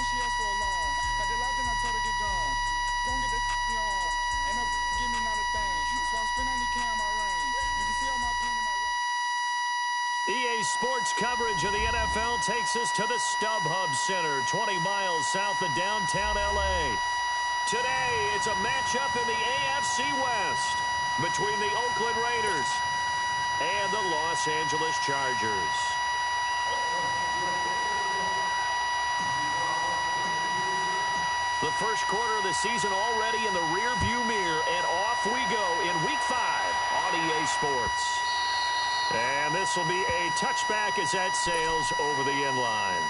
she asked for a loan. Had the lot, then I told her get gone. Go and get that in your arm. Ain't no give me not a thing. So I spend 90K on my ring. You can see all my pain in my walk. EA Sports coverage of the NFL takes us to the StubHub Center, 20 miles south of downtown L.A. Today, it's a matchup in the AFC West between the Oakland Raiders and the Los Angeles Chargers. The first quarter of the season already in the rearview mirror, and off we go in Week 5 on EA Sports. And this will be a touchback as that sails over the end line.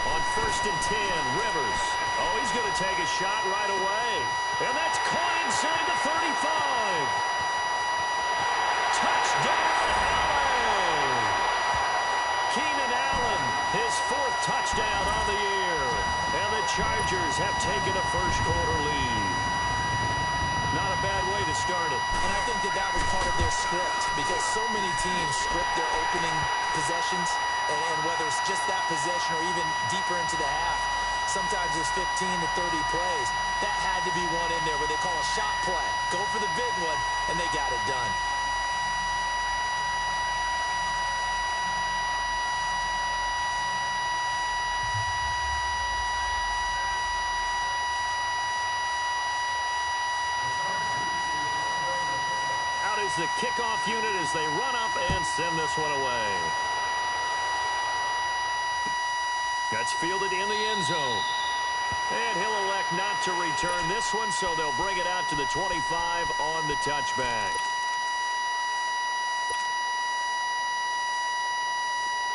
On 1st and 10, Rivers. Oh, he's going to take a shot right away. And that's caught inside the 35. Touchdown, Allen! Keenan Allen, his 4th touchdown on the year. And the Chargers have taken a first-quarter lead. Not a bad way to start it. And I think that was part of their script, because so many teams script their opening possessions, and whether it's just that possession or even deeper into the half, sometimes there's 15 to 30 plays. That had to be one in there where they call a shot play. Go for the big one, and they got it done. Out is the kickoff unit as they run up and send this one away. That's fielded in the end zone. And he'll elect not to return this one, so they'll bring it out to the 25 on the touchback.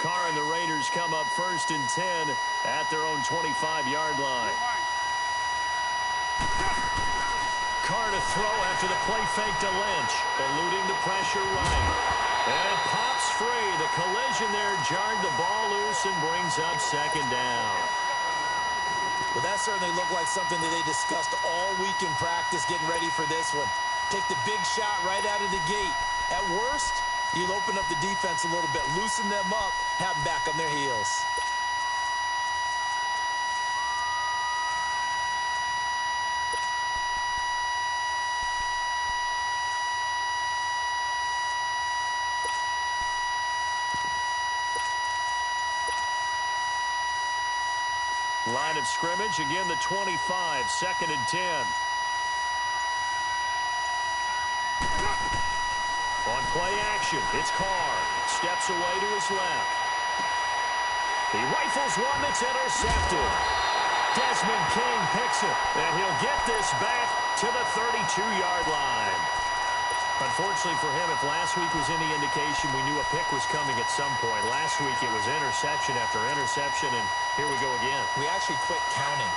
Carr and the Raiders come up 1st and 10 at their own 25-yard line. Carr to throw after the play fake to Lynch, eluding the pressure right. And pops free. The collision there jarred the ball loose and brings up 2nd down. Well, that certainly looked like something that they discussed all week in practice getting ready for this one. Take the big shot right out of the gate. At worst, you'll open up the defense a little bit, loosen them up, have them back on their heels. Line of scrimmage, again the 25, 2nd and 10. On play action, it's Carr. Steps away to his left. He rifles one that's intercepted. Desmond King picks it, and he'll get this back to the 32-yard line. Unfortunately for him, if last week was any indication, we knew a pick was coming at some point. Last week it was interception after interception, and here we go again. We actually quit counting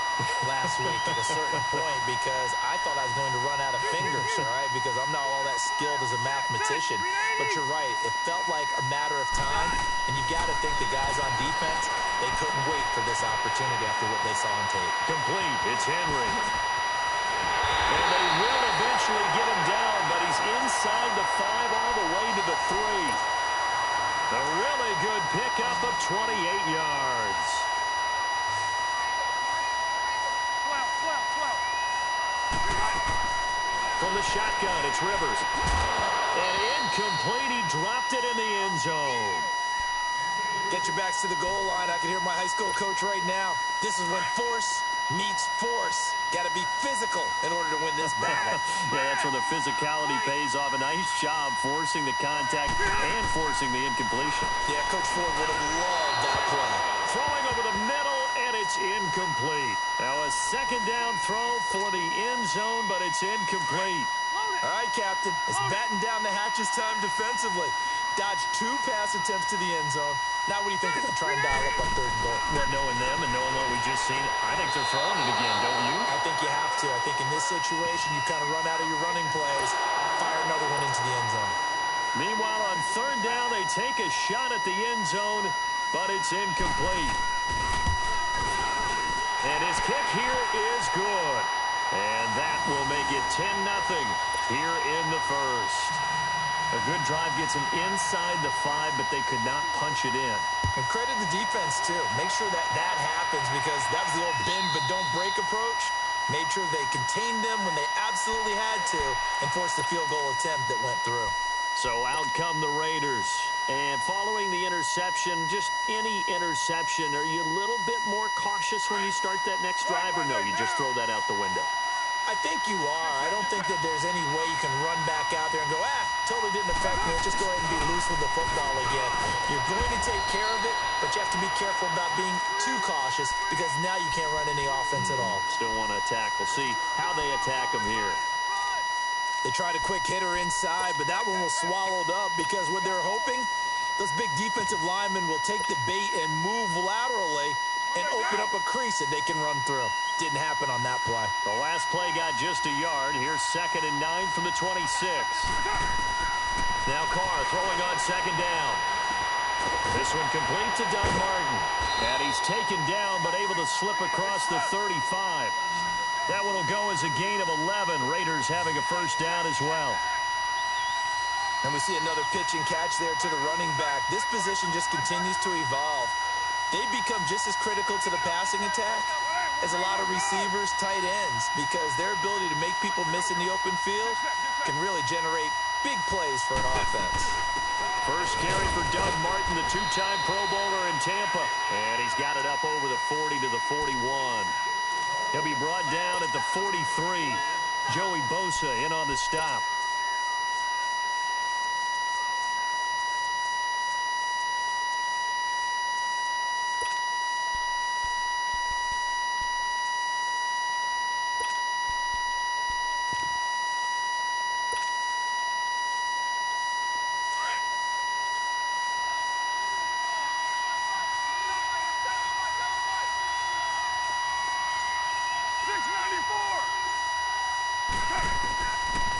last week at a certain point because I thought I was going to run out of fingers, all right, because I'm not all that skilled as a mathematician. But you're right. It felt like a matter of time, and you've got to think the guys on defense, they couldn't wait for this opportunity after what they saw on tape. Complete. It's Henry. And they will eventually get him down, but he's inside the 5 all the way to the 3. A really good pickup of 28 yards. 12. From the shotgun, it's Rivers. And incomplete. He dropped it in the end zone. Get your backs to the goal line. I can hear my high school coach right now. This is when force meets force. Got to be physical in order to win this battle. Yeah, that's where the physicality pays off. A nice job forcing the contact and forcing the incompletion. Yeah, Coach Ford would have loved that play. Throwing over the middle, and it's incomplete. Now a 2nd down throw for the end zone, but it's incomplete. All right, Captain. It's batten down the hatches time defensively. Dodged 2 pass attempts to the end zone. Now what do you think they're going to try and dial up on 3rd and goal? Well, knowing them and knowing what we just seen, I think they're throwing it again, don't you? I think you have to. I think in this situation, you kind of run out of your running plays, fire another one into the end zone. Meanwhile, on 3rd down, they take a shot at the end zone, but it's incomplete. And his kick here is good. And that will make it 10-0 here in the first. A good drive gets them inside the 5, but they could not punch it in. And credit the defense, too. Make sure that happens because that was the old bend but don't break approach. Made sure they contained them when they absolutely had to and forced the field goal attempt that went through. So out come the Raiders. And following the interception, just any interception, are you a little bit more cautious when you start that next drive, or no, you just throw that out the window? I think you are. I don't think that there's any way you can run back out there and go, totally didn't affect me. Let's just go ahead and be loose with the football again. You're going to take care of it, but you have to be careful about being too cautious because now you can't run any offense at all. Still want to attack. We'll see how they attack them here. They tried a quick hitter inside, but that one was swallowed up because what they're hoping, those big defensive linemen will take the bait and move laterally and open up a crease that they can run through. Didn't happen on that play. The last play got just a yard. Here's 2nd and 9 from the 26. Now Carr throwing on 2nd down. This one complete to Doug Martin. And he's taken down but able to slip across the 35. That one will go as a gain of 11. Raiders having a 1st down as well. And we see another pitch and catch there to the running back. This position just continues to evolve. They become just as critical to the passing attack as a lot of receivers, tight ends, because their ability to make people miss in the open field can really generate big plays for an offense. First carry for Doug Martin, the 2-time Pro Bowler in Tampa. And he's got it up over the 40 to the 41. He'll be brought down at the 43. Joey Bosa in on the stop.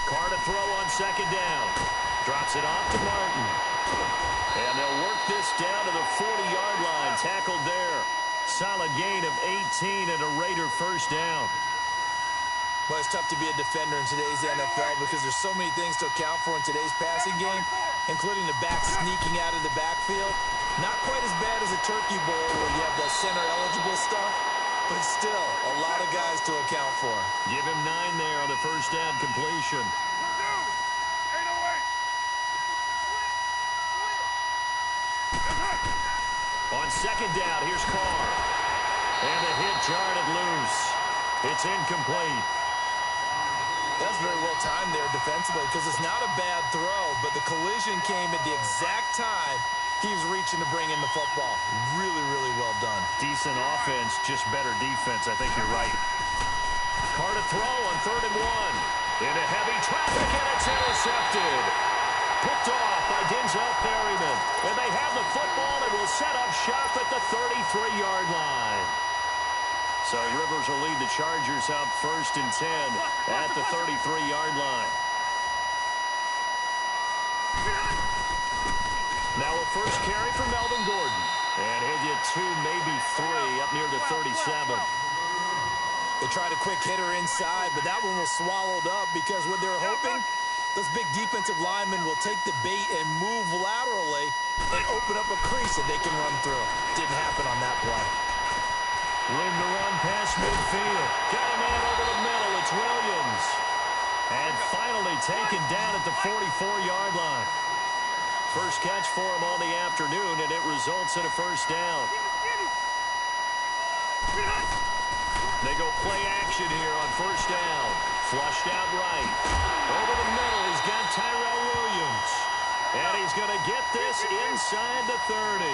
Carr to throw on 2nd down. Drops it off to Martin. And they'll work this down to the 40-yard line. Tackled there. Solid gain of 18 and a Raider 1st down. Well, it's tough to be a defender in today's NFL because there's so many things to account for in today's passing game, including the back sneaking out of the backfield. Not quite as bad as a turkey bowl where you have that center-eligible stuff, but still a lot of guys to account for. Give him 9 there on the 1st down completion. On 2nd down, here's Carr. And the hit jarred it loose. It's incomplete. That's very well timed there defensively because it's not a bad throw, but the collision came at the exact time he was reaching to bring in the football. Really, really well done. Decent offense, just better defense. I think you're right. Carr to throw on 3rd and 1. Into heavy traffic, and it's intercepted. Picked off by Denzel Perryman. And they have the football and will set up shop at the 33-yard line. So Rivers will lead the Chargers up 1st and 10 at the 33-yard line. Now a first carry for Melvin Gordon. And he'll get 2, maybe 3 up near the 37. They tried a quick hitter inside, but that one was swallowed up because what they're hoping, those big defensive linemen will take the bait and move laterally and open up a crease that they can run through. Didn't happen on that play. Room to run past midfield. Got a man over the middle. It's Williams. And finally taken down at the 44-yard line. First catch for him on the afternoon, and it results in a 1st down. They go play action here on 1st down. Flushed out right. Over the middle, he's got Tyrell Williams. And he's going to get this inside the 30.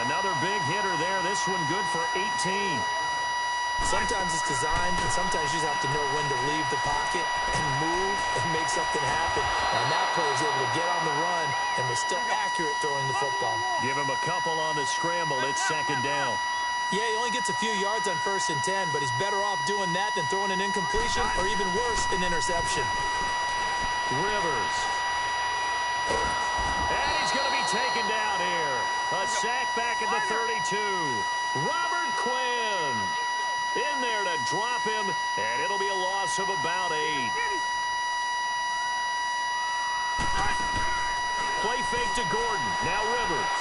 Another big hitter there. This one good for 18. Sometimes it's designed, and sometimes you just have to know when to leave the pocket and move and make something happen. And that player was able to get on the run and was still accurate throwing the football. Give him a couple on the scramble. It's second down. Yeah, he only gets a few yards on 1st and 10, but he's better off doing that than throwing an incompletion or even worse, an interception. Rivers. And he's going to be taken down here. A sack back at the 32. Robert Quinn in there to drop him, and it'll be a loss of about 8. Play fake to Gordon. Now Rivers.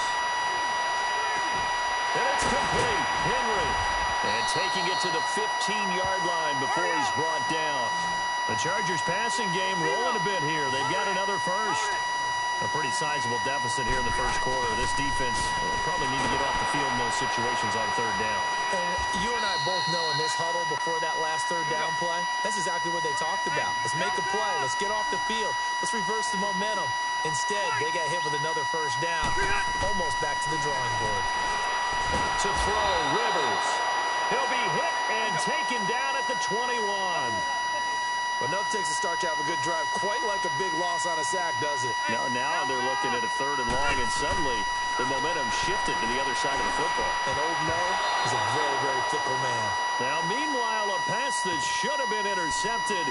And it's complete. Henry. And taking it to the 15-yard line before he's brought down. The Chargers passing game rolling a bit here. They've got another first. A pretty sizable deficit here in the first quarter. This defense will probably need to get off the field in those situations on 3rd down. And you and I both know in this huddle before that last 3rd down play, that's exactly what they talked about. Let's make a play. Let's get off the field. Let's reverse the momentum. Instead, they got hit with another 1st down, almost back to the drawing board. To throw, Rivers. He'll be hit and taken down at the 21. But nothing takes a start to have a good drive, quite like a big loss on a sack, does it? Now they're looking at a 3rd and long, and suddenly the momentum shifted to the other side of the football. And Old Mo is a very, very fickle man. Now, meanwhile, a pass that should have been intercepted,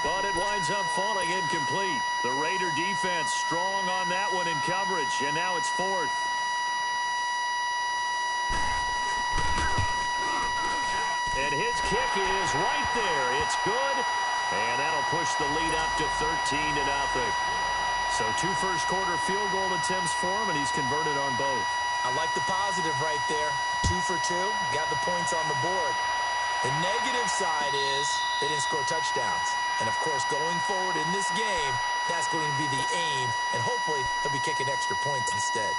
but it winds up falling incomplete. The Raider defense strong on that one in coverage, and now it's 4th. And his kick is right there. It's good. And that'll push the lead up to 13-0. So 2 first-quarter field goal attempts for him, and he's converted on both. I like the positive right there. 2 for 2. Got the points on the board. The negative side is they didn't score touchdowns. And, of course, going forward in this game, that's going to be the aim. And hopefully they'll be kicking extra points instead.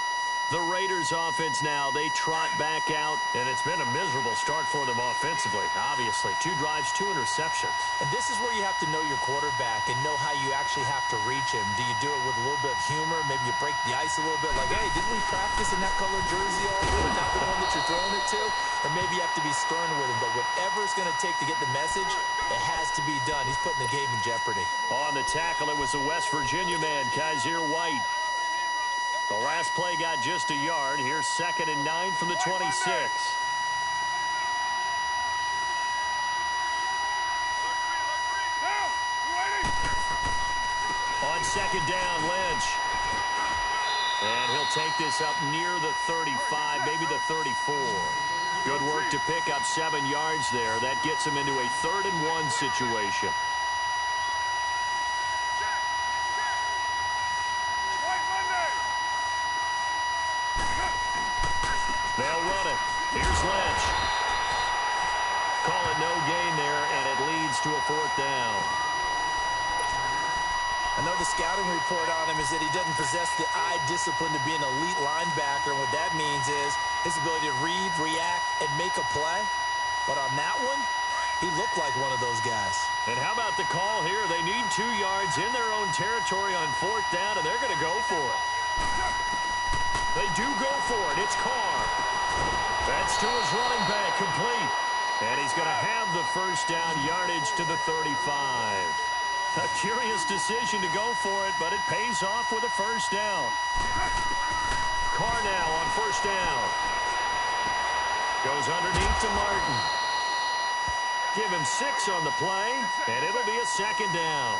The Raiders offense now, they trot back out, and it's been a miserable start for them offensively, obviously. 2 drives, 2 interceptions. And this is where you have to know your quarterback and know how you actually have to reach him. Do you do it with a little bit of humor? Maybe you break the ice a little bit, like, hey, didn't we practice in that colored jersey all year? Not the one that you're throwing it to? Or maybe you have to be stern with him. But whatever it's going to take to get the message, it has to be done. He's putting the game in jeopardy. On the tackle, it was the West Virginia man, Kaiser White. The last play got just a yard. Here's 2nd and 9 from the 26. On 2nd down, Lynch. And he'll take this up near the 35, maybe the 34. Good work to pick up 7 yards there. That gets him into a 3rd and 1 situation. They'll run it. Here's Lynch. Call it no gain there, and it leads to a 4th down. I know the scouting report on him is that he doesn't possess the eye discipline to be an elite linebacker. And what that means is his ability to read, react, and make a play. But on that one, he looked like one of those guys. And how about the call here? They need 2 yards in their own territory on 4th down, and they're going to go for it. They do go for it. It's Carr. That's to his running back, complete. And he's going to have the 1st down yardage to the 35. A curious decision to go for it, but it pays off with a 1st down. Carr now on 1st down. Goes underneath to Martin. Give him 6 on the play, and it'll be a 2nd down.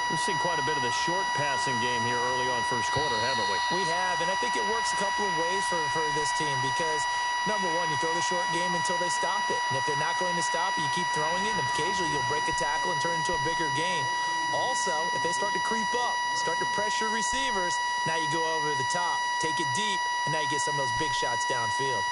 We've seen quite a bit of the short passing game here early on 1st quarter, haven't we? We have, and I think it works a couple of ways for this team because, number one, you throw the short game until they stop it. And if they're not going to stop it, you keep throwing it, and occasionally you'll break a tackle and turn it into a bigger gain. Also, if they start to creep up, start to pressure receivers, now you go over the top, take it deep, and now you get some of those big shots downfield.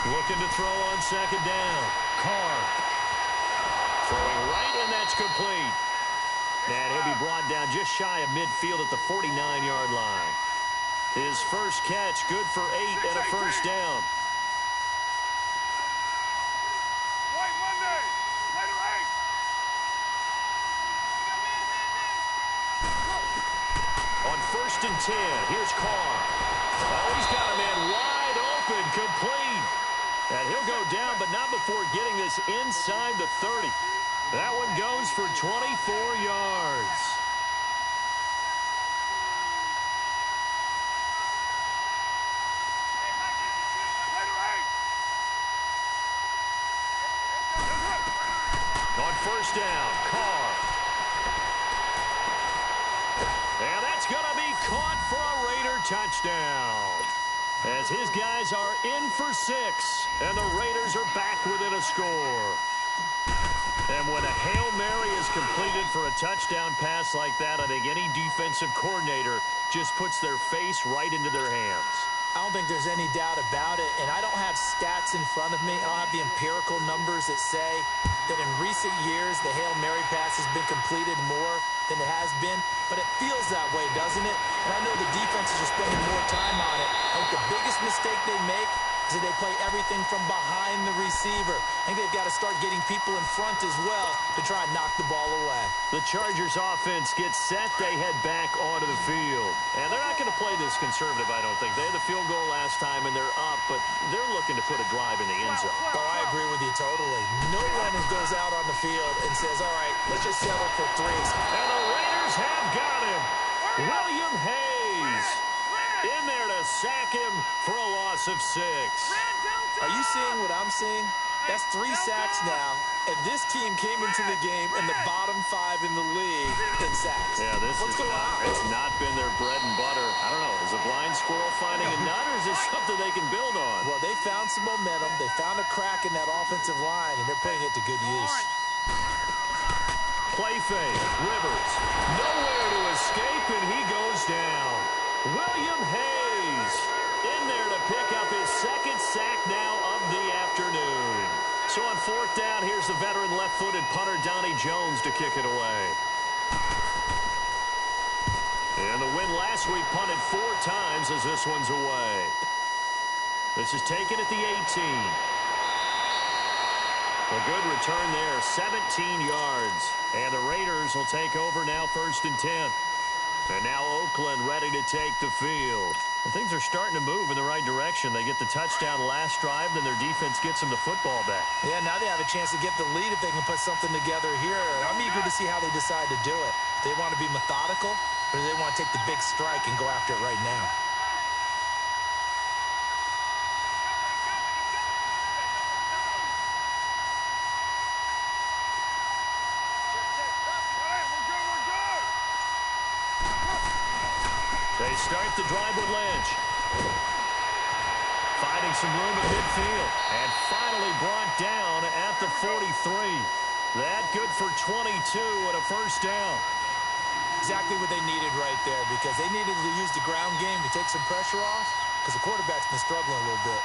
Looking to throw on 2nd down. Carr. Throwing right, and that's complete. And he'll be brought down just shy of midfield at the 49-yard line. His first catch, good for 8 and a 1st down. first and 10. Here's Carr. Oh, he's got a man wide open, complete. And he'll go down, but not before getting this inside the 30. That one goes for 24 yards. On first down, Carr. And that's going to be caught for a Raider touchdown. As his guys are in for 6, and the Raiders are back within a score. And when a Hail Mary is completed for a touchdown pass like that, I think any defensive coordinator just puts their face right into their hands. I don't think there's any doubt about it, and I don't have stats in front of me. I don't have the empirical numbers that say that in recent years the Hail Mary pass has been completed more than it has been, but it feels that way, doesn't it? And I know the defenses are spending more time on it. I think the biggest mistake they make is that they play everything from behind the receiver. I think they've got to start getting people in front as well to try and knock the ball away. The Chargers offense gets set. They head back onto the field. And they're not going to play this conservative, I don't think. They had the field goal last time, and they're up, but they're looking to put a drive in the end zone. Oh, I agree with you totally. No one goes out on the field and says, all right, let's just settle for 3. And the Raiders have got him. William Hayes in there to sack him for a loss of 6. Are you seeing what I'm seeing? That's 3 sacks now, and this team came into the game in the bottom 5 in the league in sacks. Yeah, What's going on? It's not been their bread and butter. I don't know. Is a blind squirrel finding a nut, or is this something they can build on? Well, they found some momentum. They found a crack in that offensive line, and they're putting it to good use. Play fake. Rivers. Nowhere to escape, and he goes down. William Hayes in there to pick up his 2nd sack now of the afternoon. So on 4th down, here's the veteran left-footed punter Donnie Jones to kick it away. And the win last week punted 4 times as this one's away. This is taken at the 18. A good return there, 17 yards. And the Raiders will take over now 1st and 10. And now Oakland ready to take the field. And things are starting to move in the right direction. They get the touchdown last drive, then their defense gets them the football back. Yeah, now they have a chance to get the lead if they can put something together here. I'm eager to see how they decide to do it. Do they want to be methodical, or do they want to take the big strike and go after it right now? They start the drive with Lynch. Finding some room at midfield. And finally brought down at the 43. That good for 22 and a 1st down. Exactly what they needed right there, because they needed to use the ground game to take some pressure off, because the quarterback's been struggling a little bit.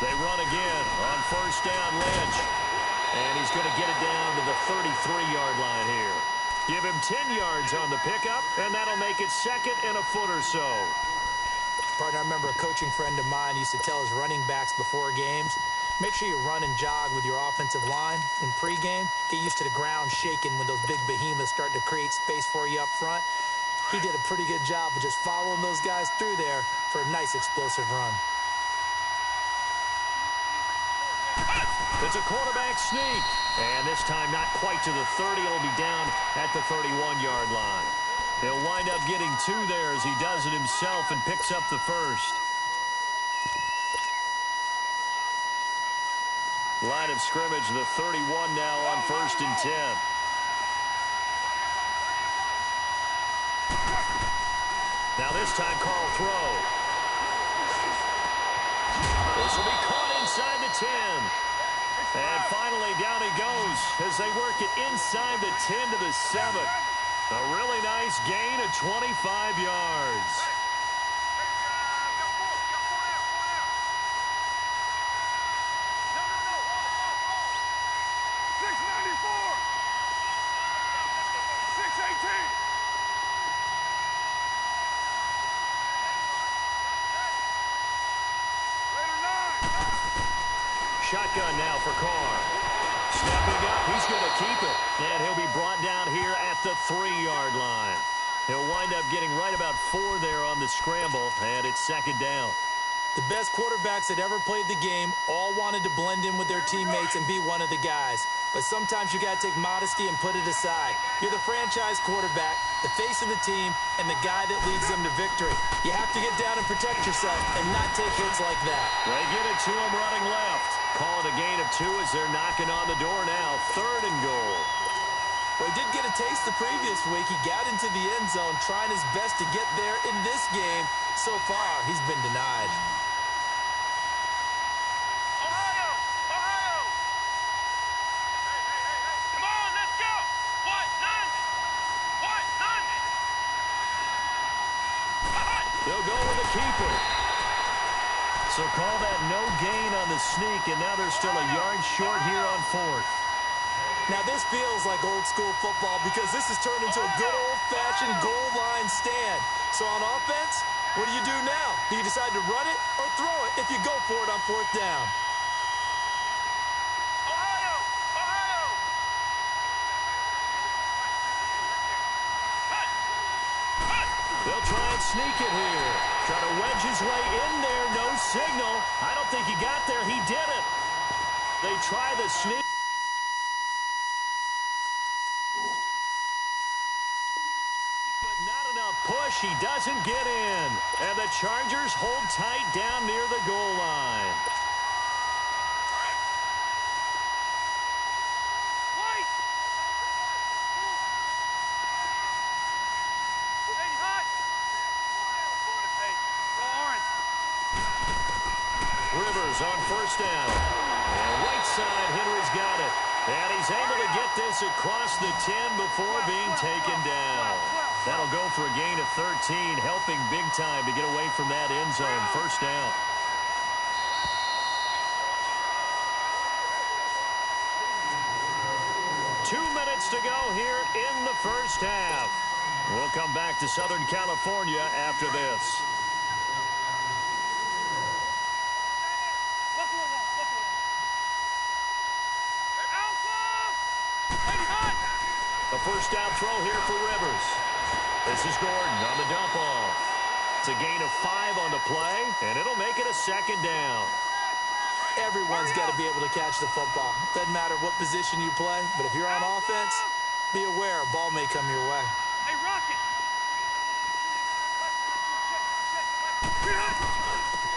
They run again on 1st down, Lynch. And he's going to get it down to the 33-yard line here. Give him 10 yards on the pickup, and that'll make it 2nd and a foot or so. Partner, I remember a coaching friend of mine used to tell his running backs before games, make sure you run and jog with your offensive line in pregame. Get used to the ground shaking when those big behemoths start to create space for you up front. He did a pretty good job of just following those guys through there for a nice explosive run. It's a quarterback sneak. And this time not quite to the 30. It'll be down at the 31-yard line. He'll wind up getting 2 there as he does it himself and picks up the 1st. Line of scrimmage, the 31 now on 1st and 10. Now this time Carl throw. This will be caught inside the 10. And finally, down he goes as they work it inside the 10 to the 7. A really nice gain of 25 yards. Shotgun now for Carr. Stepping up, he's going to keep it. And he'll be brought down here at the 3-yard line. He'll wind up getting right about 4 there on the scramble, and it's second down. The best quarterbacks that ever played the game all wanted to blend in with their teammates and be one of the guys. But sometimes you got to take modesty and put it aside. You're the franchise quarterback, the face of the team, and the guy that leads them to victory. You have to get down and protect yourself and not take hits like that. They get it to him running left. Call it a gain of 2 as they're knocking on the door now. 3rd and goal. Well, he did get a taste the previous week. He got into the end zone trying his best to get there in this game. So far, he's been denied. Ohio! Ohio! Come on, let's go! White 90! They'll go with a keeper. So call that no gain on the sneak, and now they're still a yard short here on 4th. Now, this feels like old-school football because this has turned into a good old-fashioned goal line stand. So on offense, what do you do now? Do you decide to run it or throw it if you go for it on 4th down? Ohio! Ohio! They'll try and sneak it here. Try to wedge his way in there. No signal. I don't think he got there. He did it. They try the sneak. Not enough push. He doesn't get in. And the Chargers hold tight down near the goal line. White! Hey, hot! Hey, go orange. Rivers on 1st down. And right side, Henry's got it. And he's able to get this across the 10 before being taken down. That'll go for a gain of 13, helping big time to get away from that end zone. 1st down. Two minutes to go here in the 1st half. We'll come back to Southern California after this. A 1st down throw here for Rivers. This is Gordon on the dump off. It's a gain of 5 on the play, and it'll make it a 2nd down. Everyone's got to be able to catch the football. Doesn't matter what position you play, but if you're on offense, be aware a ball may come your way. Hey, Rocket!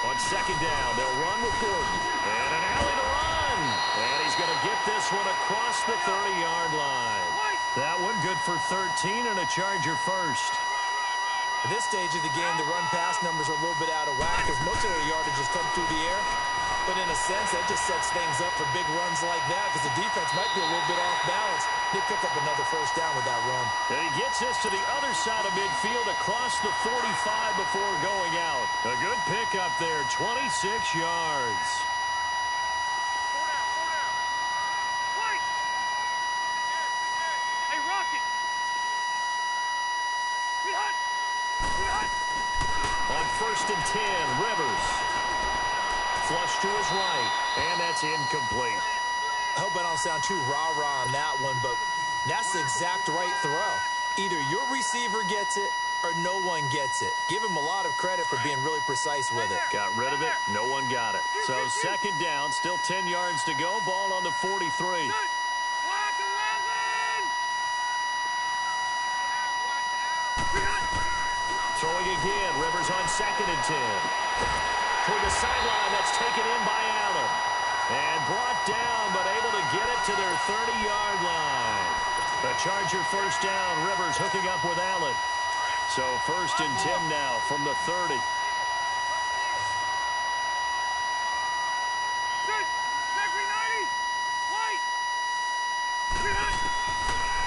On 2nd down, they'll run with Gordon. And an alley to run. And he's going to get this one across the 30-yard line. That one good for 13 and a Charger first. At this stage of the game, the run-pass numbers are a little bit out of whack because most of their yardage has come through the air. But in a sense, that just sets things up for big runs like that because the defense might be a little bit off balance. They pick up another 1st down with that run. And he gets this to the other side of midfield across the 45 before going out. A good pickup there, 26 yards. White! Hey, Rocket! Be hot! Be hot! On 1st and 10, Rivers. Flush to his right, and that's incomplete. I hope I don't sound too rah-rah on that one, but that's the exact right throw. Either your receiver gets it or no one gets it. Give him a lot of credit for being really precise with it. Got rid of it. No one got it. So 2nd down, still 10 yards to go. Ball on the 43. Black 11! Throwing again. Rivers on 2nd and 10. Toward the sideline, that's taken in by Allen. And brought down, but able to get it to their 30-yard line. The Charger 1st down. Rivers hooking up with Allen. So 1st and 10 now from the 30.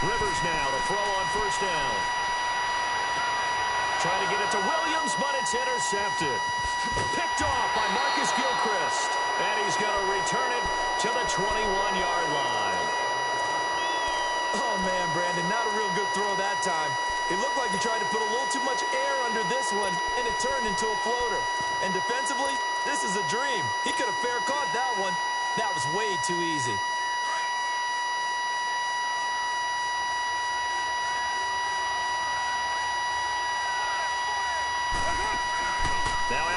Rivers now to throw on 1st down. Trying to get it to Williams, but it's intercepted. Picked off by Marcus Gilchrist. And he's going to return it to the 21-yard line. Oh, man, Brandon, not a real good throw that time. It looked like he tried to put a little too much air under this one, and it turned into a floater. And defensively, this is a dream. He could have fair caught that one. That was way too easy.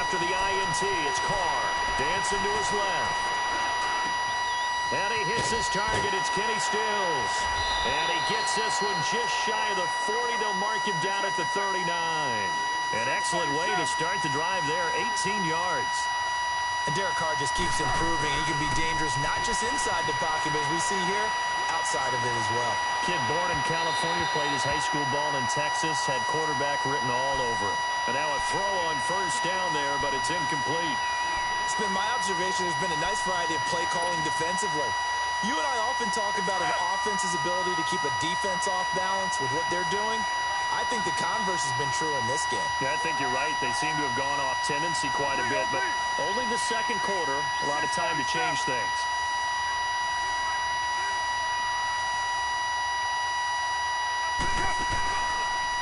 after the INT. It's Carr. Dancing to his left. And he hits his target. It's Kenny Stills. And he gets this one just shy of the 40. They'll mark him down at the 39. An excellent way to start the drive there. 18 yards. And Derek Carr just keeps improving. He can be dangerous not just inside the pocket, but as we see here, outside of it as well. Kid born in California, played his high school ball in Texas, had quarterback written all over it. And now a throw on first down there, but it's incomplete. It's been my observation there's been a nice variety of play calling defensively. You and I often talk about an offense's ability to keep a defense off balance with what they're doing. I think the converse has been true in this game. Yeah, I think you're right. They seem to have gone off tendency quite a bit, but only the second quarter, a lot of time to change things.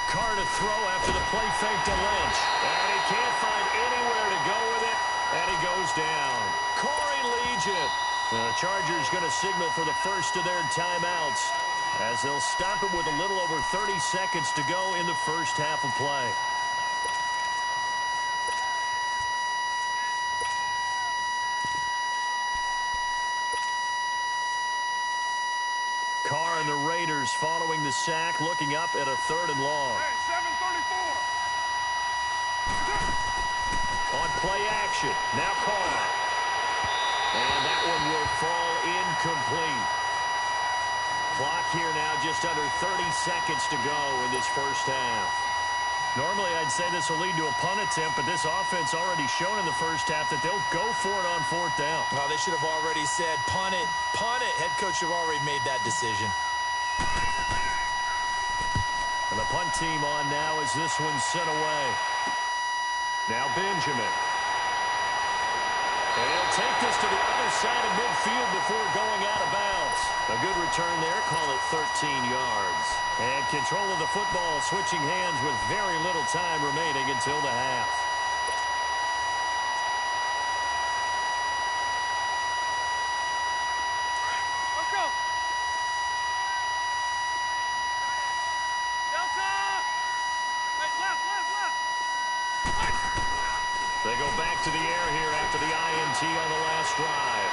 Carr to throw after the play fake to Lynch. And he can't find anywhere to go with it, and he goes down. Corey leads it. The Chargers going to signal for the first of their timeouts, as they'll stop it with a little over 30 seconds to go in the first half of play. Carr and the Raiders following the sack, looking up at a 3rd and long. Hey, 7:34. On play action, now Carr. And that one will fall incomplete. Clock here now just under 30 seconds to go in this first half. Normally I'd say this will lead to a punt attempt, but this offense already shown in the first half that they'll go for it on 4th down. Well, they should have already said punt it, punt it. Head coach should have already made that decision. And the punt team on now as this one's sent away. Now Benjamin. And he'll take this to the other side of midfield before going out of bounds. A good return there, call it 13 yards. And control of the football switching hands with very little time remaining until the half. Let's go. Delta. Hey, left. They go back to the air here after the INT on the last drive.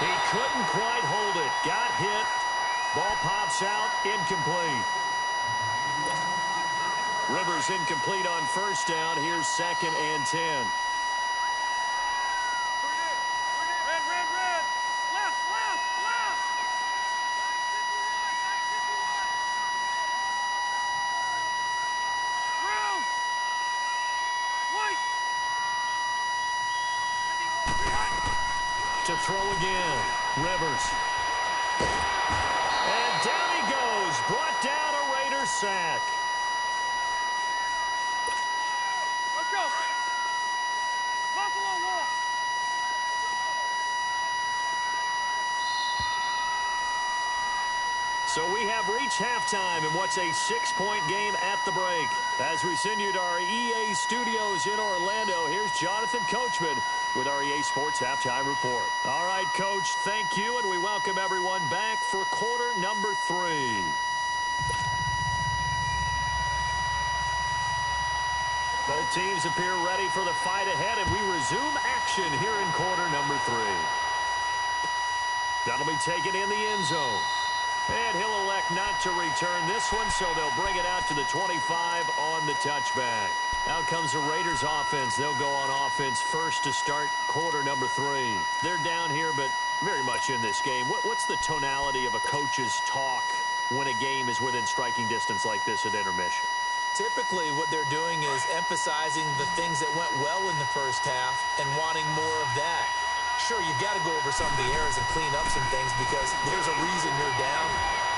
He couldn't quite hold it. Got hit. Ball pops out. Incomplete. Rivers incomplete on first down. Here's 2nd and 10. Red. Left. Brown. White. To throw again. Rivers. And down he goes. Brought down a Raiders sack. Let's go. Buffalo walk. So we have reached halftime in what's a 6-point game at the break. As we send you to our EA studios in Orlando, here's Jonathan Coachman with our EA Sports Halftime Report. All right, Coach, thank you, and we welcome everyone back for quarter number 3. Both teams appear ready for the fight ahead, and we resume action here in quarter number 3. That'll be taken in the end zone. And he'll elect not to return this one, so they'll bring it out to the 25 on the touchback. Out comes the Raiders offense. They'll go on offense first to start quarter number 3. They're down here, but very much in this game. What's the tonality of a coach's talk when a game is within striking distance like this at intermission? Typically, what they're doing is emphasizing the things that went well in the first half and wanting more of that. Sure, you've got to go over some of the errors and clean up some things because there's a reason you're down.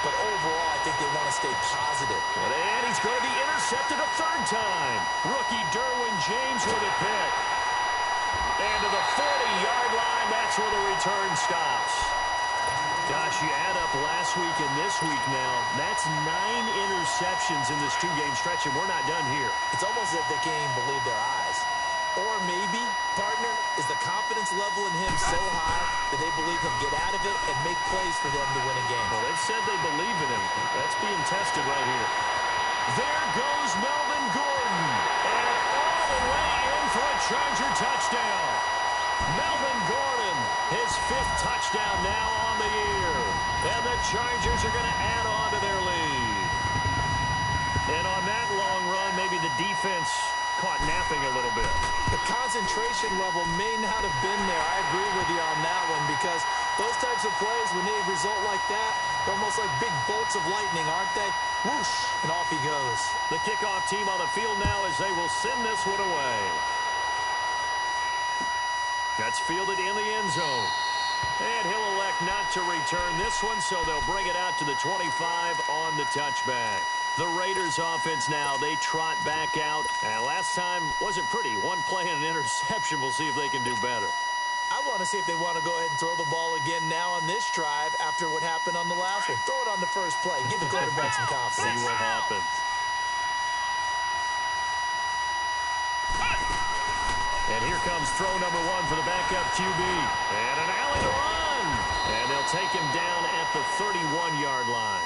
But overall, I think they want to stay positive. And he's going to be intercepted a 3rd time. Rookie Derwin James with a pick. And to the 40-yard line, that's where the return stops. Gosh, you add up last week and this week now, that's 9 interceptions in this 2-game stretch, and we're not done here. It's almost as if they can't even believe their eyes. Or maybe, partner, is the confidence level in him so high that they believe he'll get out of it and make plays for them to win a game. Well, they've said they believe in him. That's being tested right here. There goes Melvin Gordon. And all the way in for a Charger touchdown. Melvin Gordon, his 5th touchdown now on the year. And the Chargers are going to add on to their lead. And on that long run, maybe the defense caught napping a little bit. The concentration level may not have been there. I agree with you on that one, because those types of plays, when they result like that, they're almost like big bolts of lightning, aren't they? Whoosh, and off he goes. The kickoff team on the field now as they will send this one away. That's fielded in the end zone. And he'll elect not to return this one, so they'll bring it out to the 25 on the touchback. The Raiders offense now, they trot back out. And last time wasn't pretty. One play and an interception. We'll see if they can do better. I want to see if they want to go ahead and throw the ball again now on this drive after what happened on the last one. Throw it on the first play. Give the quarterback some confidence. See what happens. And here comes throw number 1 for the backup QB. And an alley to run. And they'll take him down at the 31-yard line.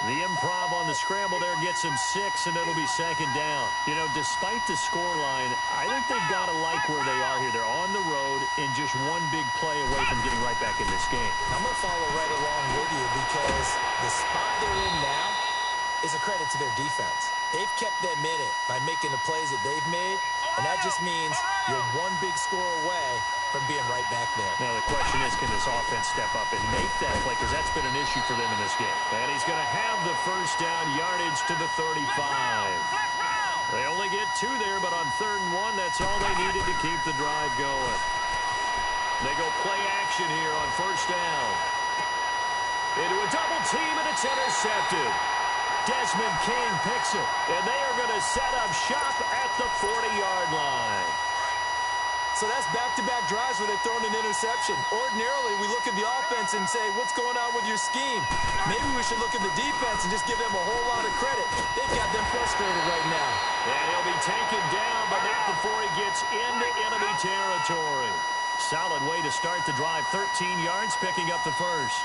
The improv on the scramble there gets him 6, and it'll be second down. You know, despite the scoreline, I think they've got to like where they are here. They're on the road and just one big play away from getting right back in this game. I'm going to follow right along with you, because the spot they're in now is a credit to their defense. They've kept them in it by making the plays that they've made, and that just means you're one big score away from being right back there. Now the question is, can this offense step up and make that play? Because that's been an issue for them in this game. And he's going to have the first down yardage to the 35. They only get 2 there, but on 3rd and 1, that's all they needed to keep the drive going. They go play action here on first down. Into a double team, and it's intercepted. Desmond King picks it, and they are going to set up shop at the 40-yard line. So that's back-to-back drives where they've thrown an interception. Ordinarily, we look at the offense and say, what's going on with your scheme? Maybe we should look at the defense and just give them a whole lot of credit. They've got them frustrated right now. And he'll be taken down, but not before he gets into enemy territory. Solid way to start the drive. 13 yards, picking up the first.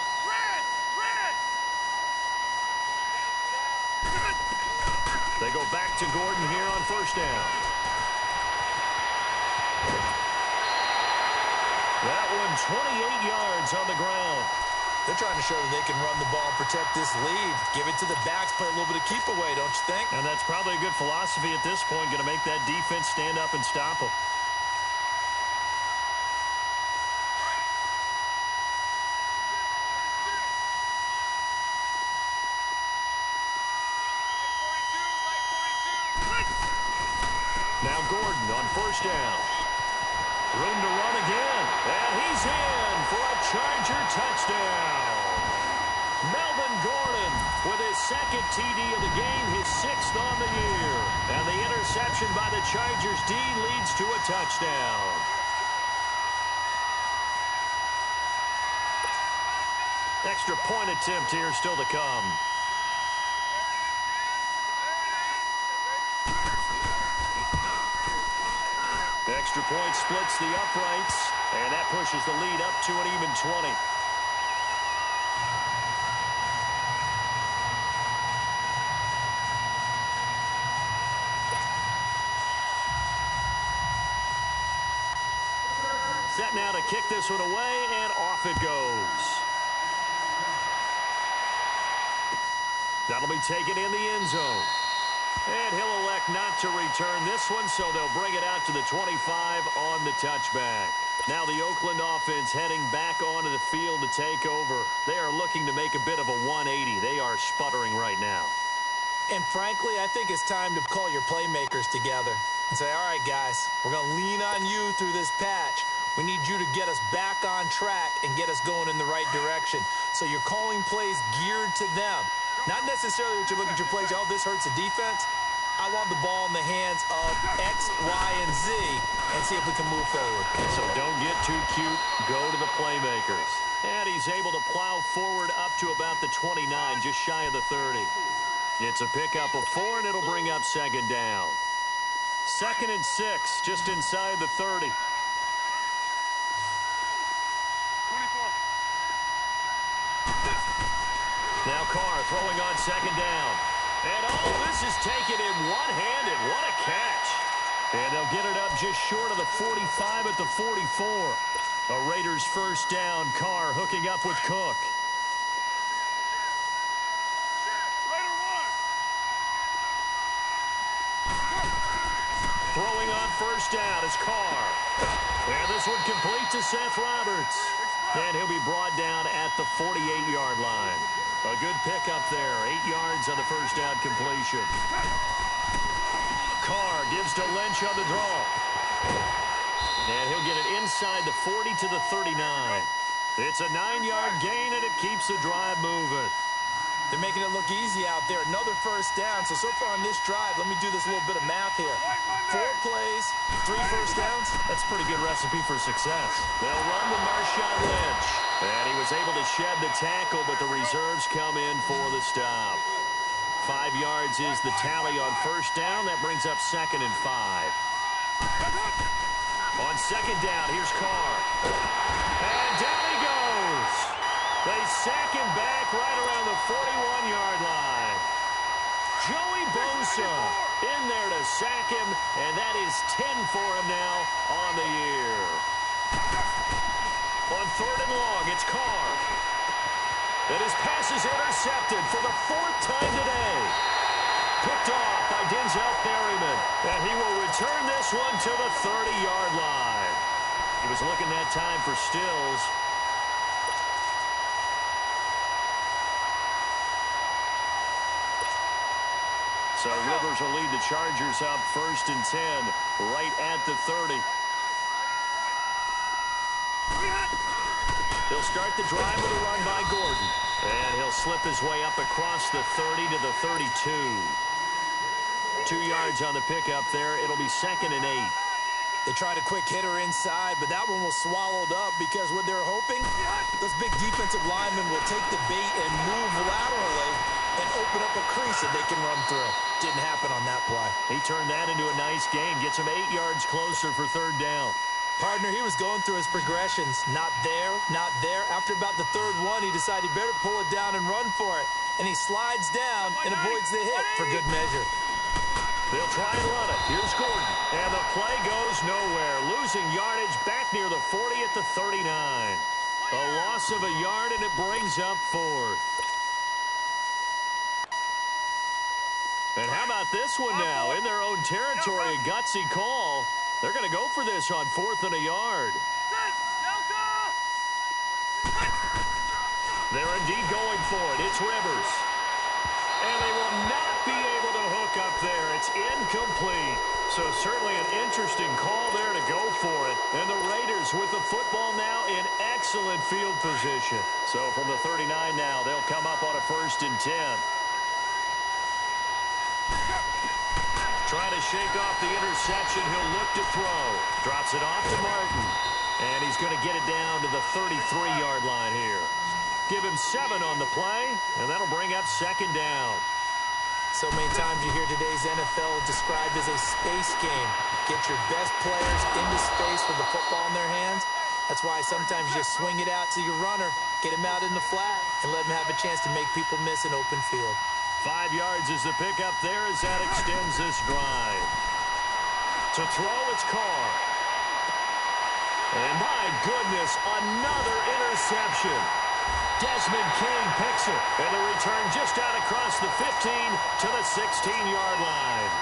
They go back to Gordon here on first down. That one 28 yards on the ground. They're trying to show that they can run the ball and protect this lead. Give it to the backs, play a little bit of keep away, don't you think? And that's probably a good philosophy at this point, going to make that defense stand up and stop them. Now Gordon on first down. Room to run again. And he's in for a Charger touchdown. Melvin Gordon with his 2nd TD of the game, his 6th on the year. And the interception by the Chargers D leads to a touchdown. Extra point attempt here still to come. Extra point splits the uprights, and that pushes the lead up to an even 20. Set now to kick this one away, and off it goes. That'll be taken in the end zone. And he'll elect not to return this one, so they'll bring it out to the 25 on the touchback. Now the Oakland offense heading back onto the field to take over. They are looking to make a bit of a 180. They are sputtering right now. And frankly, I think it's time to call your playmakers together and say, all right, guys, we're going to lean on you through this patch. We need you to get us back on track and get us going in the right direction. So you're calling plays geared to them. Not necessarily that you look at your plays, oh, this hurts the defense. I want the ball in the hands of X, Y, and Z and see if we can move forward. So don't get too cute. Go to the playmakers. And he's able to plow forward up to about the 29, just shy of the 30. It's a pickup of 4, and it'll bring up second down. 2nd and 6, just inside the 30. 24. Now Carr throwing on second down. And, oh, this is taken in one-handed. What a catch. And they'll get it up just short of the 45 at the 44. A Raiders first down. Carr hooking up with Cook. Throwing on first down is Carr. And this one complete to Seth Roberts. And he'll be brought down at the 48-yard line. A good pickup there. 8 yards on the first down completion. Carr gives to Lynch on the draw. And he'll get it inside the 40 to the 39. It's a 9-yard gain, and it keeps the drive moving. They're making it look easy out there. Another first down. So far on this drive, let me do this little bit of math here. 4 plays, 3 first downs. That's a pretty good recipe for success. They'll run with Marshawn Lynch. And he was able to shed the tackle, but the reserves come in for the stop. 5 yards is the tally on first down. That brings up 2nd and 5. On second down, here's Carr. And down he goes. They sack him back right around the 41-yard line. Joey Bosa in there to sack him, and that is 10 for him now on the year. On 3rd and long, it's Carr. And his pass is intercepted for the 4th time today. Picked off by Denzel Perryman, and he will return this one to the 30-yard line. He was looking that time for Stills. So Rivers will lead the Chargers up 1st and 10, right at the 30. He'll start the drive with a run by Gordon. And he'll slip his way up across the 30 to the 32. 2 yards on the pickup there. It'll be 2nd and 8. They tried a quick hitter inside, but that one was swallowed up because what they're hoping, those big defensive linemen will take the bait and move laterally and open up a crease that they can run through. Didn't happen on that play. He turned that into a nice gain. Gets him 8 yards closer for 3rd down. Partner, he was going through his progressions. Not there, not there. After about the 3rd one, he decided he better pull it down and run for it. And he slides down and avoids the hit for good measure. They'll try and run it. Here's Gordon. And the play goes nowhere. Losing yardage back near the 40 at the 39. A loss of a yard, and it brings up 4th. And how about this one now? In their own territory, a gutsy call. They're going to go for this on 4th and a yard. They're indeed going for it. It's Rivers. And they will not be able to hook up there. It's incomplete. So certainly an interesting call there to go for it. And the Raiders with the football now in excellent field position. So from the 39 now, they'll come up on a 1st and 10. Trying to shake off the interception. He'll look to throw. Drops it off to Martin. And he's going to get it down to the 33-yard line here. Give him 7 on the play, and that'll bring up 2nd down. So many times you hear today's NFL described as a space game. Get your best players into space with the football in their hands. That's why sometimes you just swing it out to your runner, get him out in the flat, and let him have a chance to make people miss an open field. 5 yards is the pickup there as that extends this drive. To throw, it's Carr. And my goodness, another interception. Desmond King picks it. And the return just out across the 15 to the 16-yard line.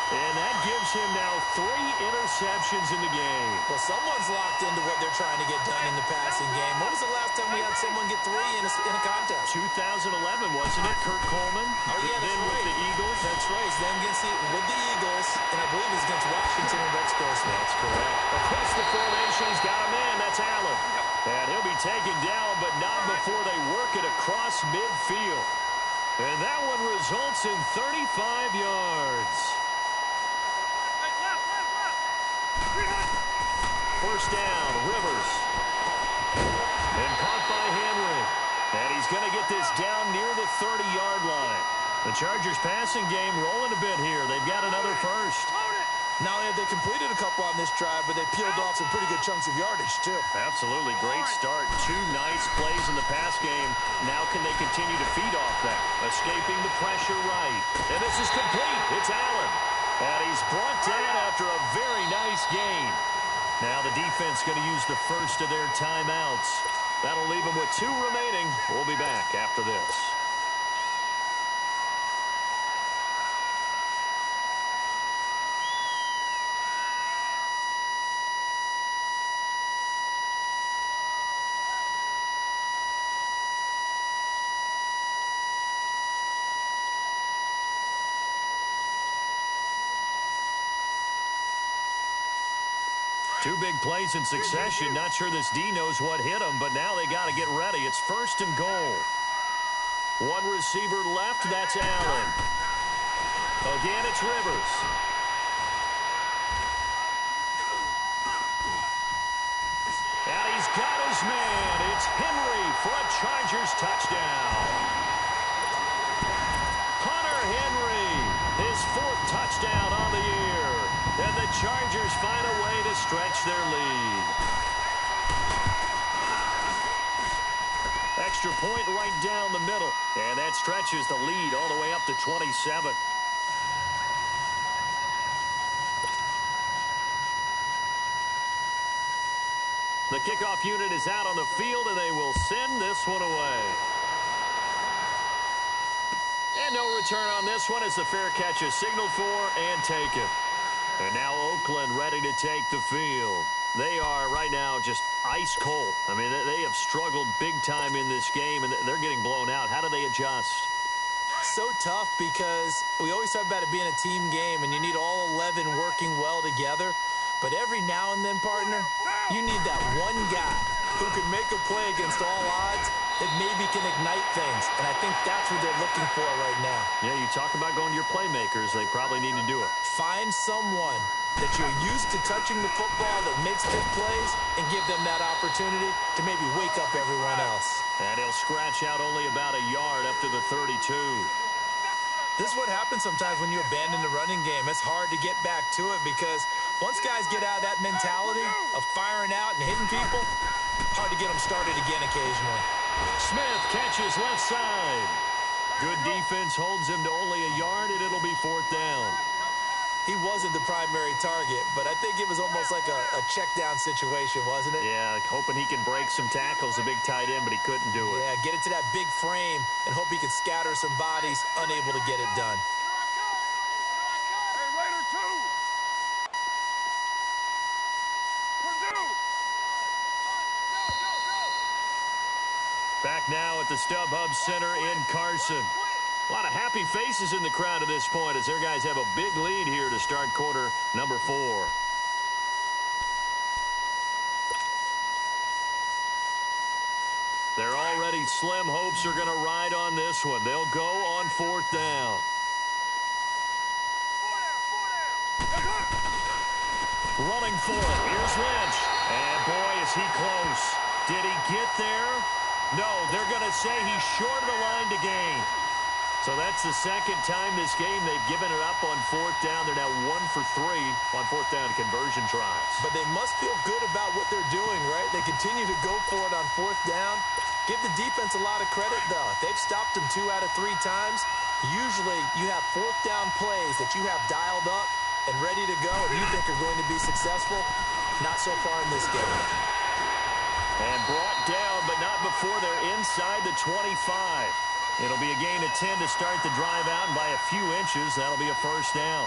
And that gives him now 3 interceptions in the game. Well, someone's locked into what they're trying to get done in the passing game. When was the last time we had someone get 3 in a contest? 2011, wasn't it? Kurt Coleman. Oh, yeah, that's then right. With the Eagles. That's right. Then with the Eagles, and I believe it's against Washington and Rex Grossman. That's correct. Across the formation, he's got a man. That's Allen. And he'll be taken down, but not before they work it across midfield. And that one results in 35 yards. First down, Rivers. And caught by Henry. And he's going to get this down near the 30-yard line. The Chargers passing game rolling a bit here. They've got another first. Not only have they completed a couple on this drive, but they peeled off some pretty good chunks of yardage, too. Absolutely. Great start. 2 nice plays in the pass game. Now can they continue to feed off that? Escaping the pressure right. And this is complete. It's Allen. And he's brought down after a very nice gain. Now the defense going to use the first of their timeouts. That'll leave them with 2 remaining. We'll be back after this. Two big plays in succession. Not sure this D knows what hit him, but now they got to get ready. It's 1st and goal. One receiver left. That's Allen. Again, it's Rivers. And he's got his man. It's Henry for a Chargers touchdown. Hunter Henry, his 4th touchdown on the year. And the Chargers find a way to stretch their lead. Extra point right down the middle. And that stretches the lead all the way up to 27. The kickoff unit is out on the field, and they will send this one away. And no return on this one as the fair catch is signaled for and taken. And now Oakland ready to take the field. They are right now just ice cold. I mean, they have struggled big time in this game, and they're getting blown out. How do they adjust? So tough because we always talk about it being a team game, and you need all 11 working well together. But every now and then, partner, you need that one guy who can make a play against all odds that maybe can ignite things. And I think that's what they're looking for right now. Yeah, you talk about going to your playmakers. They probably need to do it. Find someone that you're used to touching the football that makes big plays and give them that opportunity to maybe wake up everyone else. And he'll scratch out only about a yard up to the 32. This is what happens sometimes when you abandon the running game. It's hard to get back to it because once guys get out of that mentality of firing out and hitting people, hard to get them started again occasionally. Smith catches left side. Good defense holds him to only a yard, and it'll be 4th down. He wasn't the primary target, but I think it was almost like a check-down situation, wasn't it? Yeah, hoping he can break some tackles, a big tight end, but he couldn't do it. Yeah, get it to that big frame and hope he can scatter some bodies, unable to get it done. Hey, Raider 2. Purdue. Back now at the StubHub Center in Carson. A lot of happy faces in the crowd at this point as their guys have a big lead here to start quarter number 4. Their already slim hopes are going to ride on this one. They'll go on 4th down. Running for it. Here's Lynch. And boy, is he close. Did he get there? No, they're going to say he's short of the line to gain. So that's the 2nd time this game they've given it up on 4th down. They're now 1 for 3 on 4th down conversion tries. But they must feel good about what they're doing, right? They continue to go for it on 4th down. Give the defense a lot of credit, though. They've stopped them 2 out of 3 times. Usually you have 4th down plays that you have dialed up and ready to go and you think are going to be successful. Not so far in this game. And brought down, but not before they're inside the 25. It'll be a gain of 10 to start the drive out, and by a few inches, that'll be a 1st down.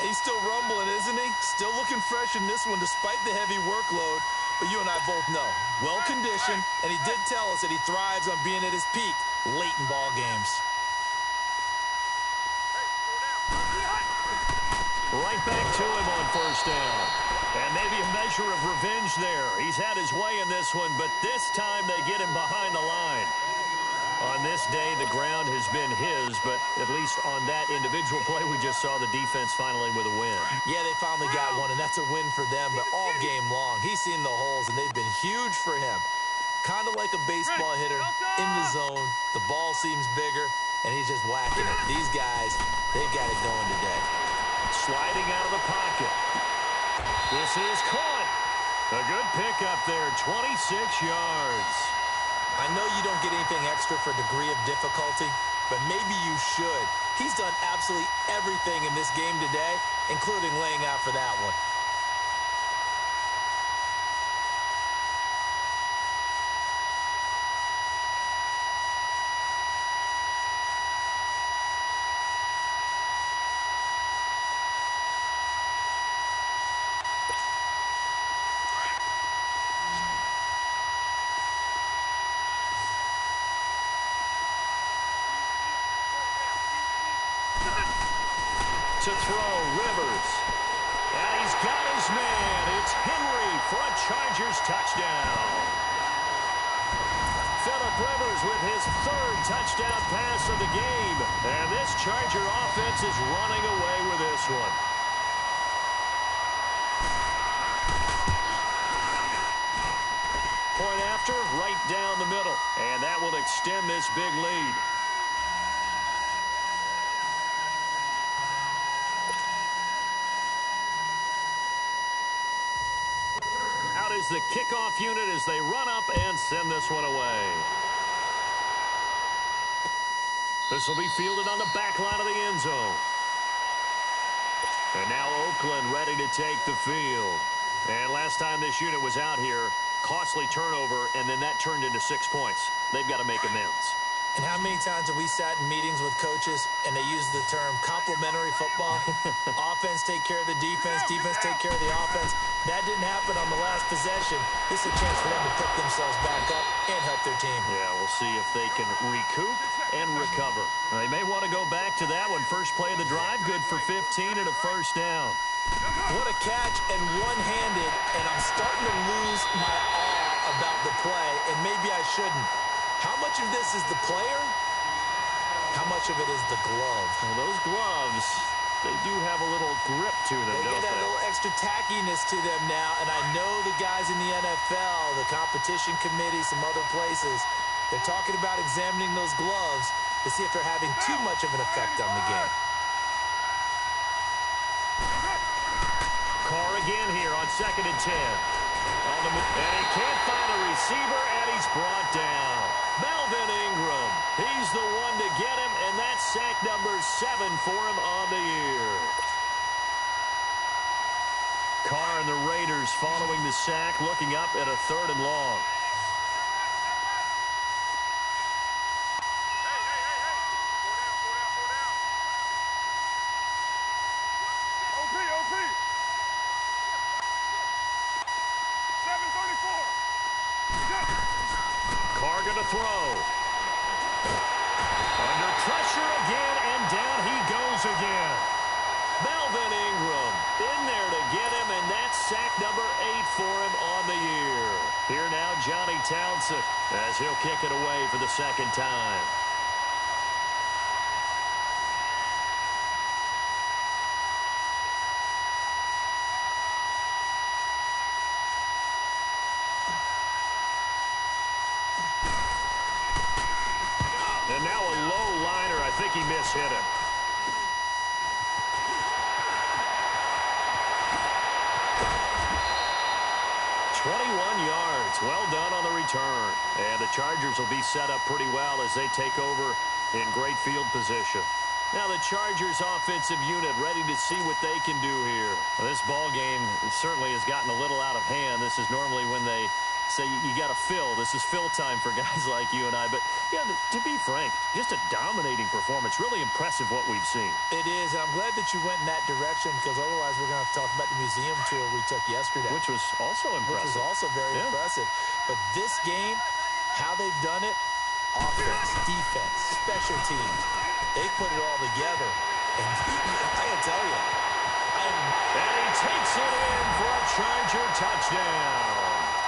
He's still rumbling, isn't he? Still looking fresh in this one despite the heavy workload. But you and I both know, well-conditioned, and he did tell us that he thrives on being at his peak late in ball games. Right back to him on 1st down. And maybe a measure of revenge there. He's had his way in this one, but this time they get him behind the line. On this day, the ground has been his, but at least on that individual play, we just saw the defense finally with a win. Yeah, they finally got one, and that's a win for them, but all game long, he's seen the holes, and they've been huge for him. Kind of like a baseball hitter in the zone. The ball seems bigger, and he's just whacking it. These guys, they've got it going today. Sliding out of the pocket. This is caught. A good pickup there, 26 yards. I know you don't get anything extra for degree of difficulty, but maybe you should. He's done absolutely everything in this game today, including laying out for that one. To throw, Rivers. And he's got his man. It's Henry for a Chargers touchdown. Phillip Rivers with his third touchdown pass of the game. And this Charger offense is running away with this one. Point after, right down the middle. And that will extend this big lead. Out is the kickoff unit as they run up and send this one away. This will be fielded on the back line of the end zone. And now Oakland ready to take the field. And last time this unit was out here, costly turnover, and then that turned into 6 points. They've got to make amends. And how many times have we sat in meetings with coaches and they use the term complementary football? Offense take care of the defense, defense take care of the offense. That didn't happen on the last possession. This is a chance for them to pick themselves back up and help their team. Yeah, we'll see if they can recoup and recover. They may want to go back to that one. First play of the drive, good for 15 and a first down. What a catch, and one-handed, and I'm starting to lose my awe about the play, and maybe I shouldn't. How much of this is the player? How much of it is the glove? Well, those gloves, they do have a little grip to them, They don't get that they? little extra tackiness to them now, and I know the guys in the NFL, the competition committee, some other places, they're talking about examining those gloves to see if they're having too much of an effect on the game. Carr again here on 2nd and 10. On the move, and he can't find a receiver, and he's brought down. Melvin Ingram, he's the one to get him, and that's sack number 7 for him on the year. Carr and the Raiders following the sack, looking up at a 3rd and long. Carr going to throw. Under pressure again, and down he goes again. Melvin Ingram in there to get him, and that's sack number 8 for him on the year. Here now, Johnny Townsend, as he'll kick it away for the 2nd time. And now a low liner. I think he mishit it. "21 yards. Well done on the return. And the Chargers will be set up pretty well as they take over in great field position. Now the Chargers offensive unit ready to see what they can do here. Well, this ball game certainly has gotten a little out of hand. This is normally when they say you got to fill. This is fill time for guys like you and I. But, yeah, to be frank, just a dominating performance. Really impressive what we've seen. It is. And I'm glad that you went in that direction, because otherwise we're going to have to talk about the museum tour we took yesterday. Which was also impressive. Which was also very impressive. But this game, how they've done it, offense, defense, special teams, they put it all together. And I got to tell you, and he takes it in for a Charger touchdown.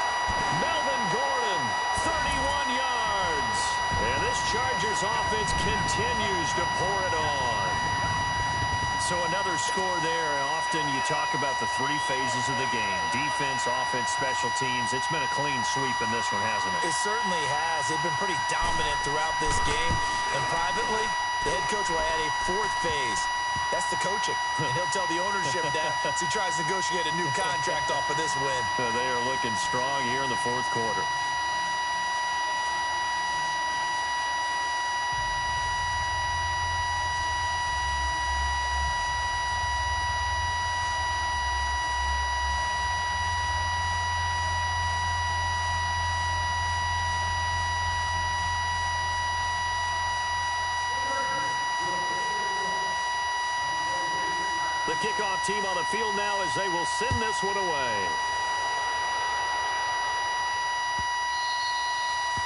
Melvin Gordon, 31 yards. And this Chargers offense continues to pour it on. So another score there. Often you talk about the 3 phases of the game. Defense, offense, special teams. It's been a clean sweep in this one, hasn't it? It certainly has. They've been pretty dominant throughout this game. And privately, the head coach will add a 4th phase. That's the coaching. And he'll tell the ownership that as he tries to negotiate a new contract off of this win. They are looking strong here in the 4th quarter. kickoff team on the field now as they will send this one away.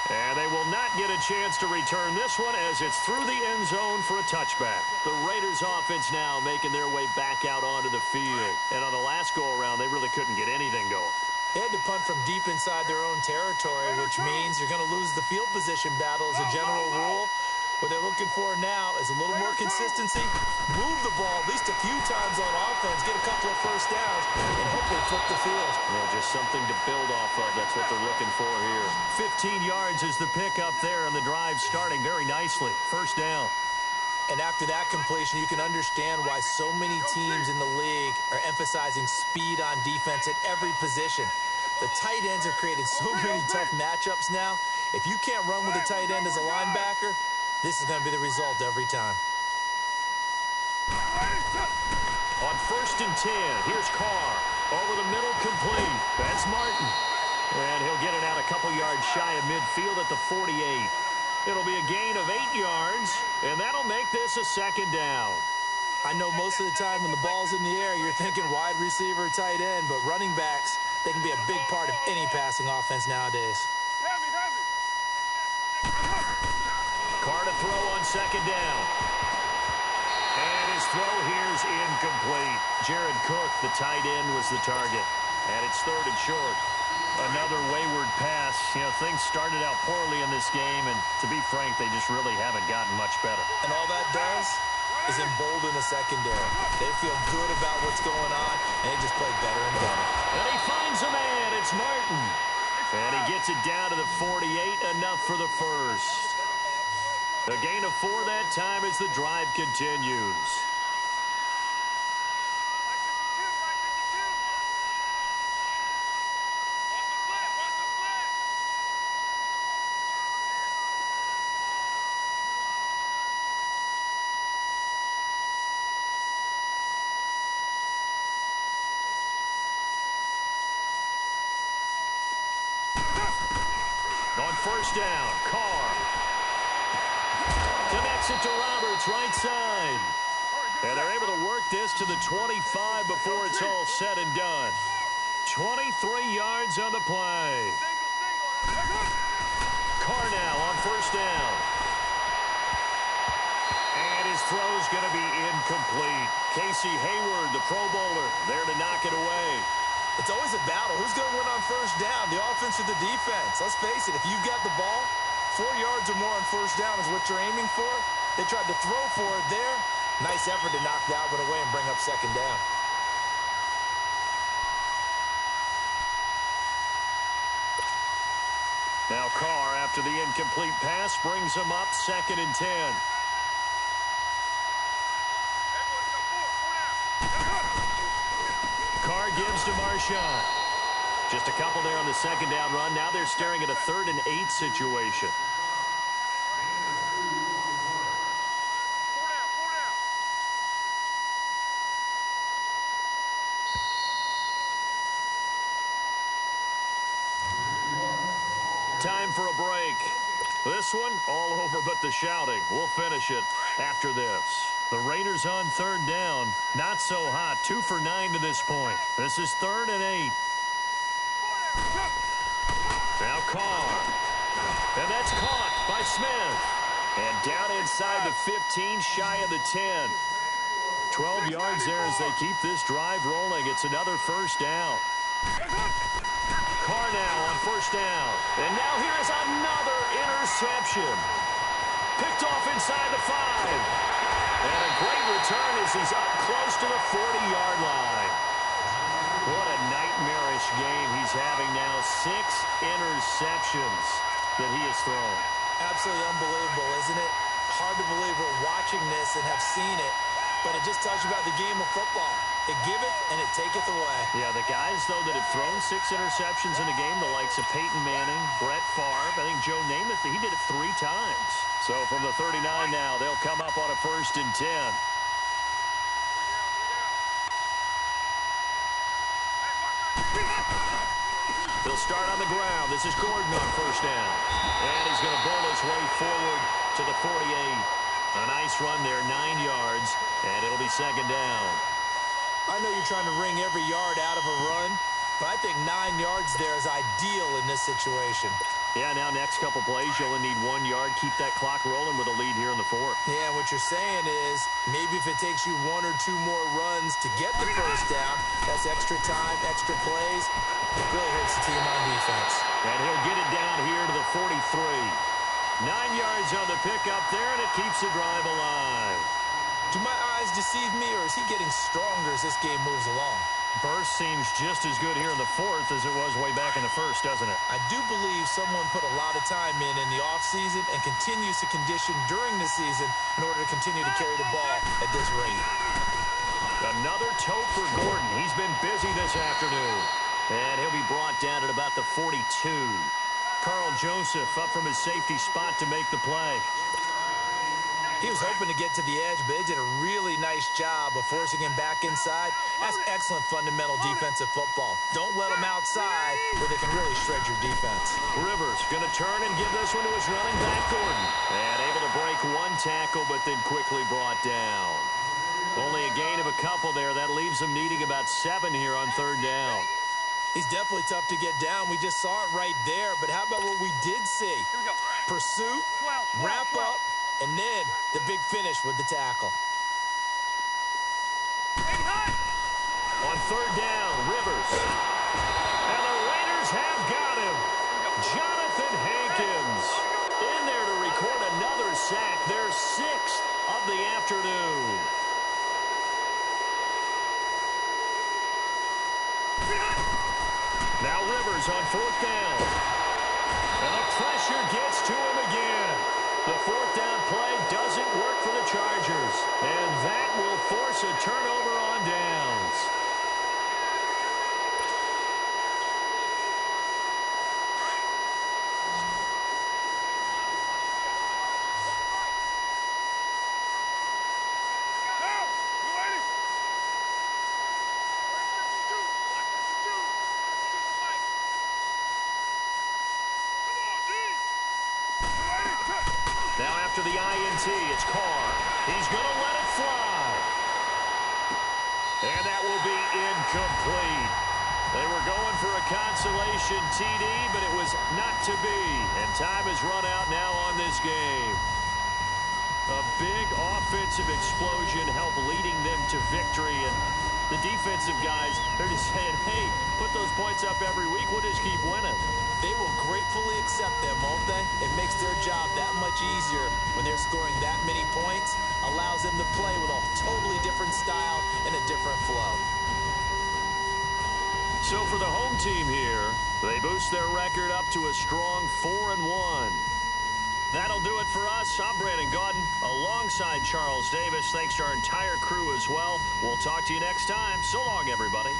And they will not get a chance to return this one as it's through the end zone for a touchback. The Raiders offense now making their way back out onto the field. And on the last go-around, they really couldn't get anything going. They had to punt from deep inside their own territory, which means you're going to lose the field position battle as a general rule. What they're looking for now is a little more consistency, move the ball at least a few times on offense, get a couple of first downs, and hopefully flip the field. Yeah, just something to build off of. That's what they're looking for here. 15 yards is the pickup there, and the drive starting very nicely. First down. And after that completion, you can understand why so many teams in the league are emphasizing speed on defense at every position. The tight ends have created so many tough matchups now. If you can't run with a tight end as a linebacker, this is going to be the result every time. On 1st and 10, here's Carr. Over the middle, complete. That's Martin. And he'll get it out a couple yards shy of midfield at the 48. It'll be a gain of 8 yards, and that'll make this a second down. I know most of the time when the ball's in the air, you're thinking wide receiver, tight end, but running backs, they can be a big part of any passing offense nowadays. Carr to throw on second down. And his throw here's incomplete. Jared Cook, the tight end, was the target. And it's 3rd and short. Another wayward pass. You know, things started out poorly in this game, and to be frank, they just really haven't gotten much better. And all that does is embolden the secondary. They feel good about what's going on, and they just play better and better. And he finds a man. It's Martin. And he gets it down to the 48, enough for the first. A gain of 4 that time as the drive continues. On 1st down, Carr connects it to Roberts, right side. And they're able to work this to the 25 before it's all said and done. 23 yards on the play. Carr now on 1st down. And his throw's going to be incomplete. Casey Hayward, the Pro Bowler, there to knock it away. It's always a battle. Who's going to win on 1st down, the offense or the defense? Let's face it, if you've got the ball, 4 yards or more on 1st down is what you're aiming for. They tried to throw for it there. Nice effort to knock that one away and bring up 2nd down. Now Carr, after the incomplete pass, brings him up 2nd and 10. Carr gives to Marshawn. Just a couple there on the 2nd down run. Now they're staring at a 3rd and 8 situation. Time for a break. This one, all over but the shouting. We'll finish it after this. The Raiders on 3rd down. Not so hot. 2 for 9 to this point. This is 3rd and 8. Now Carr. And that's caught by Smith. And down inside the 15, shy of the 10. 12 yards there as they keep this drive rolling. It's another 1st down. Carr now on 1st down. And now here's another interception. Picked off inside the 5. And a great return as he's up close to the 40-yard line. What a nightmarish game he's having now. 6 interceptions that he has thrown. Absolutely unbelievable, isn't it? Hard to believe we're watching this and have seen it, but it just tells you about the game of football. It giveth and it taketh away. Yeah, the guys, though, that have thrown 6 interceptions in a game, the likes of Peyton Manning, Brett Favre, I think Joe Namath, he did it 3 times. So from the 39 now, they'll come up on a 1st and 10. They'll start on the ground. This is Gordon on 1st down. And he's going to bowl his way forward to the 48. A nice run there, 9 yards, and it'll be 2nd down. I know you're trying to wring every yard out of a run, but I think 9 yards there is ideal in this situation. Yeah, now next couple plays, you'll only need 1 yard. Keep that clock rolling with a lead here in the fourth. Yeah, what you're saying is maybe if it takes you 1 or 2 more runs to get the first down, that's extra time, extra plays. It really hurts the team on defense. And he'll get it down here to the 43. 9 yards on the pickup there, and it keeps the drive alive. Do my eyes deceive me, or is he getting stronger as this game moves along? Burst seems just as good here in the fourth as it was way back in the first, doesn't it? I do believe someone put a lot of time in the offseason and continues to condition during the season in order to continue to carry the ball at this rate. Another tote for Gordon. He's been busy this afternoon. And he'll be brought down at about the 42. Carl Joseph up from his safety spot to make the play. He was hoping to get to the edge, but they did a really nice job of forcing him back inside. That's excellent fundamental defensive football. Don't let him outside where they can really shred your defense. Rivers going to turn and give this one to his running back, Gordon. And able to break 1 tackle, but then quickly brought down. Only a gain of a couple there. That leaves them needing about 7 here on 3rd down. He's definitely tough to get down. We just saw it right there. But how about what we did see? Here we go. Pursuit, 12, wrap up, and then the big finish with the tackle. On 3rd down, Rivers. And the Raiders have got him. Jonathan Hankins in there to record another sack. Their 6th of the afternoon. Now Rivers on 4th down. And the pressure gets to him again. The 4th down play doesn't work for the Chargers. And that will force a turnover on downs. Now after the INT, it's Carr. He's going to let it fly. And that will be incomplete. They were going for a consolation TD, but it was not to be. And time has run out now on this game. A big offensive explosion helped leading them to victory. And the defensive guys, they're just saying, hey, put those points up every week. We'll just keep winning. They will gratefully accept them, won't they? It makes their job that much easier when they're scoring that many points. Allows them to play with a totally different style and a different flow. So for the home team here, they boost their record up to a strong 4-1. That'll do it for us. I'm Brandon Gaudin alongside Charles Davis. Thanks to our entire crew as well. We'll talk to you next time. So long, everybody.